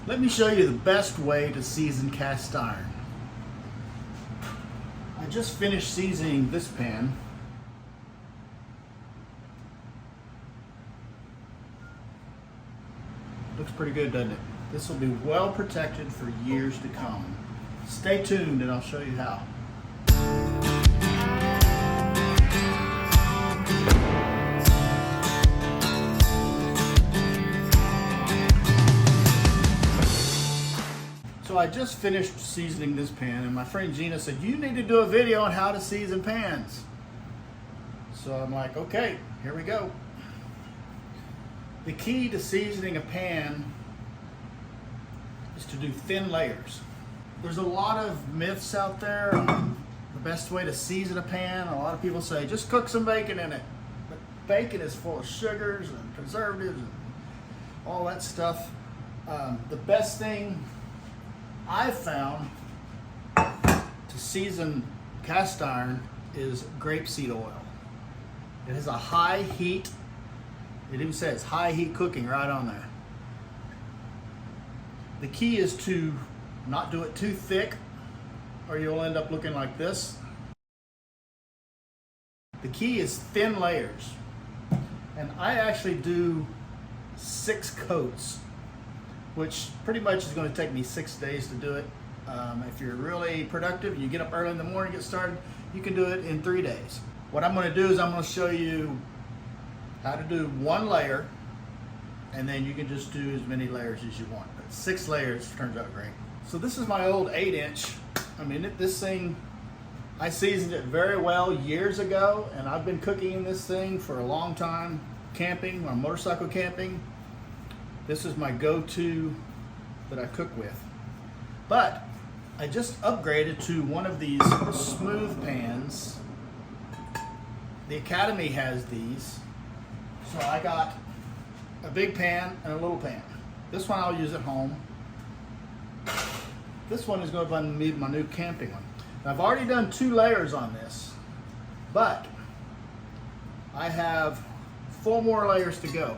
Let me show you the best way to season cast iron. I just finished seasoning this pan. Looks pretty good, doesn't it? This will be well protected for years to come. Stay tuned and I'll show you how. So I just finished seasoning this pan and my friend Gina said, you need to do a video on how to season pans. So I'm like, okay, here we go. The key to seasoning a pan is to do thin layers. There's a lot of myths out there on the best way to season a pan. A lot of people say, just cook some bacon in it. But bacon is full of sugars and preservatives and all that stuff. The best thing I've found to season cast iron is grapeseed oil. It has a high heat. It even says high heat cooking right on there. The key is to not do it too thick or you'll end up looking like this. The key is thin layers. And I actually do 6 coats, which pretty much is going to take me 6 days to do it. If you're really productive, you get up early in the morning, get started, you can do it in 3 days. What I'm going to do is I'm going to show you how to do 1 layer, and then you can just do as many layers as you want. But 6 layers turns out great. So this is my old 8-inch. I mean, this thing, I seasoned it very well years ago, and I've been cooking in this thing for a long time, camping or motorcycle camping. This is my go-to that I cook with. But I just upgraded to one of these smooth pans. The Academy has these. So I got a big pan and a little pan. This one I'll use at home. This one is going to be my new camping one. Now, I've already done 2 layers on this, but I have 4 more layers to go.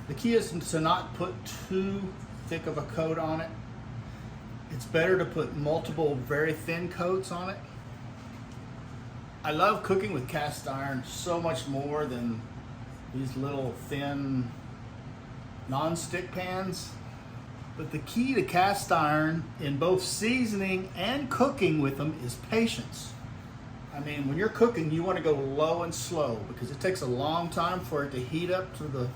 The key is to not put too thick of a coat on it. It's better to put multiple very thin coats on it. I love cooking with cast iron so much more than these little thin non-stick pans. But the key to cast iron in both seasoning and cooking with them is patience. I mean, when you're cooking, you want to go low and slow because it takes a long time for it to heat up to the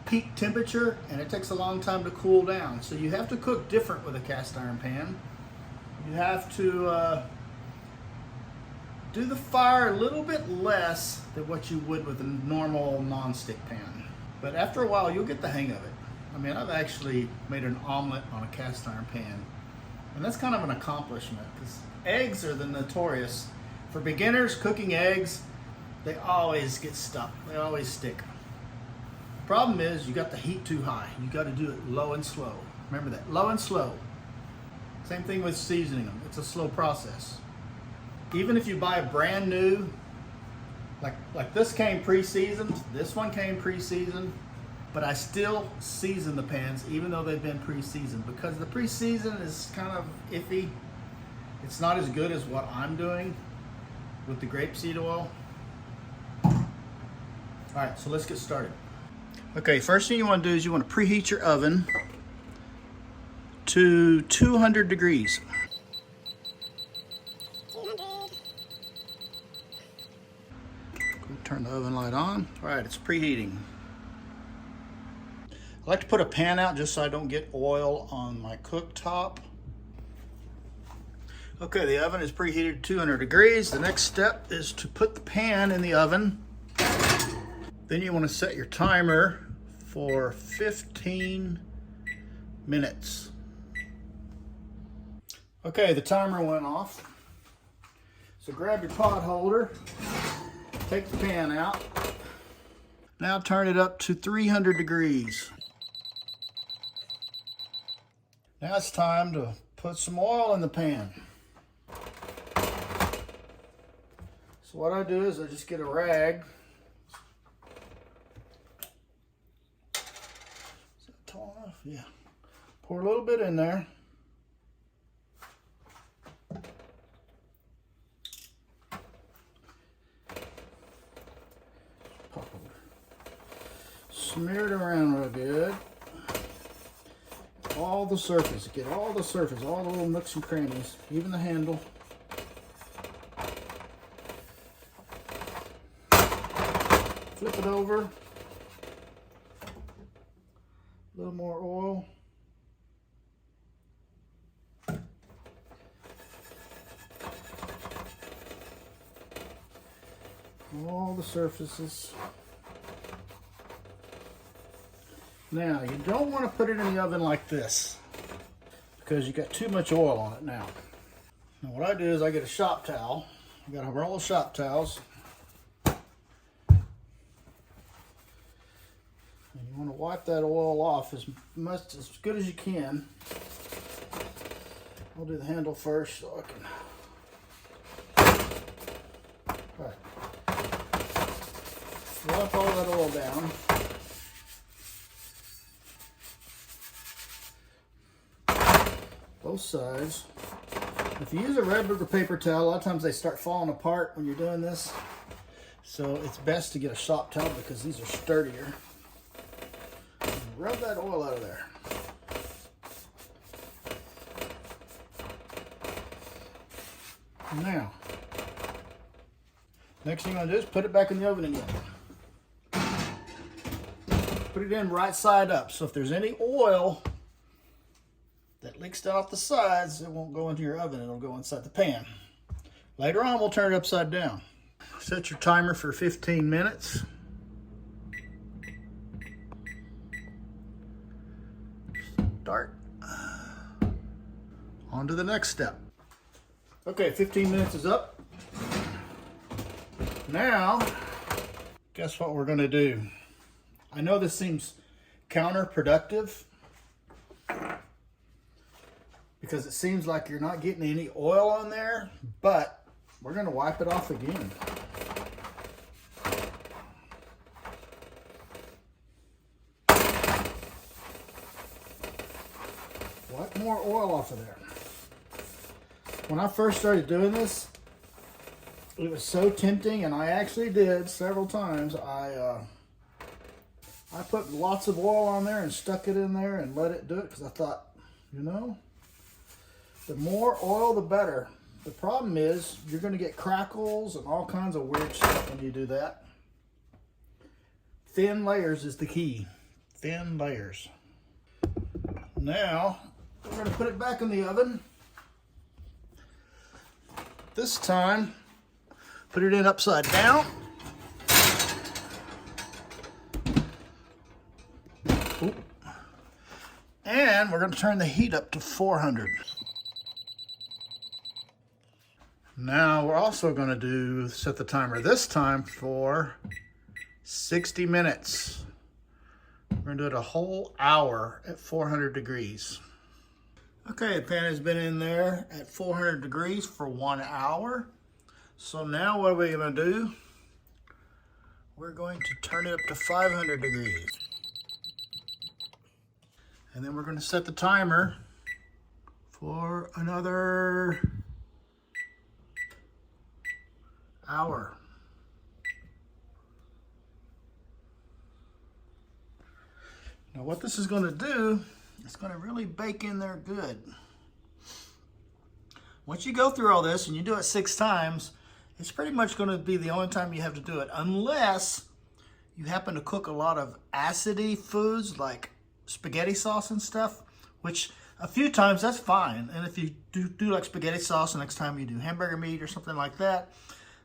peak temperature and it takes a long time to cool down. So you have to cook different with a cast iron pan. You have to do the fire a little bit less than what you would with a normal non-stick pan. But after a while, you'll get the hang of it. I mean, I've actually made an omelet on a cast iron pan. And that's kind of an accomplishment because eggs are the notorious. For beginners cooking eggs, they always get stuck. They always stick. The problem is you got the heat too high. You got to do it low and slow. Remember that, low and slow. Same thing with seasoning them. It's a slow process. Even if you buy a brand new, like this came pre-seasoned, this one came pre-seasoned, but I still season the pans even though they've been pre-seasoned because the pre-season is kind of iffy. It's not as good as what I'm doing with the grapeseed oil. All right, so let's get started. Okay, first thing you want to do is you want to preheat your oven to 200 degrees. Turn the oven light on. All right, it's preheating. I like to put a pan out just so I don't get oil on my cooktop. Okay, the oven is preheated to 200 degrees. The next step is to put the pan in the oven. Then you want to set your timer for 15 minutes. Okay, the timer went off. So grab your pot holder, take the pan out. Now turn it up to 300 degrees. Now it's time to put some oil in the pan. So what I do is I just get a rag. Is that tall enough? Yeah. Pour a little bit in there. Smear it around real good. All the surface, get all the surface, all the little nooks and crannies, even the handle. Flip it over. A little more oil. All the surfaces. Now, you don't want to put it in the oven like this because you got too much oil on it now. Now what I do is I get a shop towel. I got a roll of shop towels. And you want to wipe that oil off as good as you can. I'll do the handle first so I can. All right. Wipe all that oil down. Both sides. If you use a regular paper towel, a lot of times they start falling apart when you're doing this. So it's best to get a shop towel because these are sturdier. And rub that oil out of there. Now, next thing I'm gonna do is put it back in the oven again. Put it in right side up. So if there's any oil that leaks down off the sides, it won't go into your oven, it'll go inside the pan. Later on, we'll turn it upside down. Set your timer for 15 minutes. Start. On to the next step. Okay, 15 minutes is up. Now, guess what we're gonna do? I know this seems counterproductive, because it seems like you're not getting any oil on there, but we're gonna wipe it off again. Wipe more oil off of there. When I first started doing this, it was so tempting, and I actually did several times. I put lots of oil on there and stuck it in there and let it do it, because I thought, you know, the more oil, the better. The problem is you're going to get crackles and all kinds of weird stuff when you do that. Thin layers is the key. Thin layers. Now, we're going to put it back in the oven. This time, put it in upside down. Oop. And we're going to turn the heat up to 400. Now we're also going to set the timer this time for 60 minutes. We're going to do it a whole hour at 400 degrees. Okay, the pan has been in there at 400 degrees for 1 hour. So now what are we going to do? We're going to turn it up to 500 degrees. And then we're going to set the timer for another hour. Now what this is going to do, it's going to really bake in there good. Once you go through all this and you do it 6 times, it's pretty much going to be the only time you have to do it, unless you happen to cook a lot of acidy foods like spaghetti sauce and stuff, which a few times that's fine. And if you do like spaghetti sauce, the next time you do hamburger meat or something like that,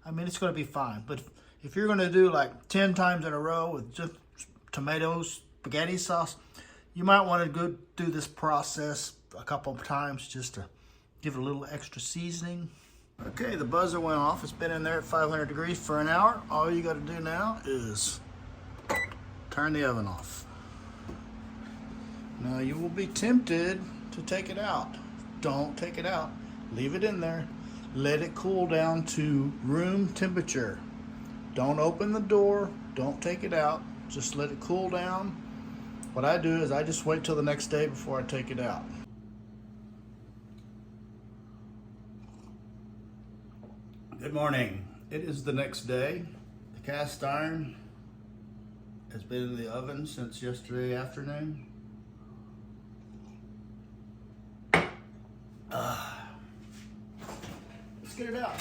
I mean, it's going to be fine. But if you're going to do like 10 times in a row with just tomatoes, spaghetti sauce, you might want to go do this process a couple of times just to give it a little extra seasoning. Okay, the buzzer went off. It's been in there at 500 degrees for an hour. All you got to do now is turn the oven off. Now you will be tempted to take it out. Don't take it out. Leave it in there. Let it cool down to room temperature. Don't open the door. Don't take it out. Just let it cool down. What I do is I just wait till the next day before I take it out. Good morning. It is the next day. The cast iron has been in the oven since yesterday afternoon. Let's get it out.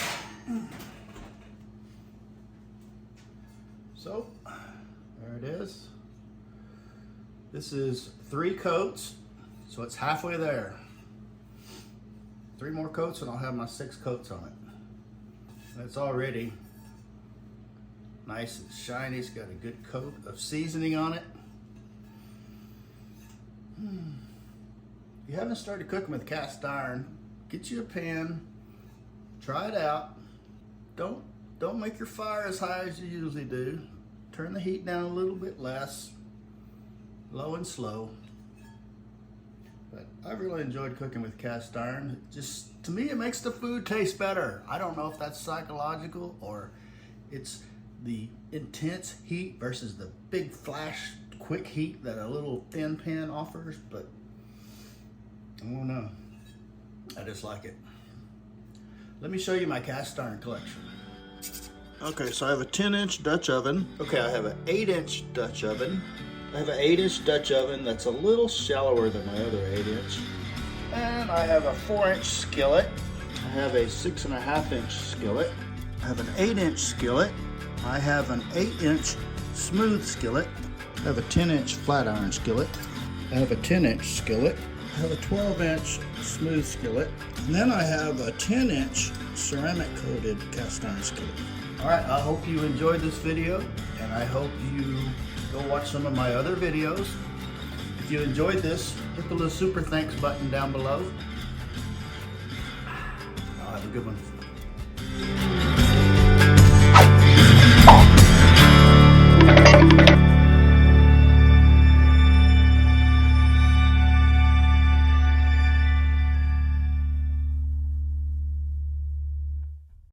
So, there it is. This is 3 coats, so it's halfway there. 3 more coats and I'll have my 6 coats on it. And it's already nice and shiny. It's got a good coat of seasoning on it. If you haven't started cooking with cast iron, get you a pan, try it out. Don't make your fire as high as you usually do. Turn the heat down a little bit less, low and slow. But I really enjoyed cooking with cast iron. Just, to me, it makes the food taste better. I don't know if that's psychological or it's the intense heat versus the big flash, quick heat that a little thin pan offers, but I don't know. I just like it. Let me show you my cast iron collection. Okay, so I have a 10-inch Dutch oven. Okay, I have an 8-inch Dutch oven. I have an 8-inch Dutch oven that's a little shallower than my other 8-inch. And I have a 4-inch skillet. I have a 6.5-inch skillet. I have an 8-inch skillet. I have an 8-inch smooth skillet. I have a 10-inch flat iron skillet. I have a 10-inch skillet. I have a 12-inch smooth skillet. And then I have a 10-inch ceramic coated cast iron skillet. All right, I hope you enjoyed this video, and I hope you go watch some of my other videos. If you enjoyed this, hit the little super thanks button down below. I'll have a good one.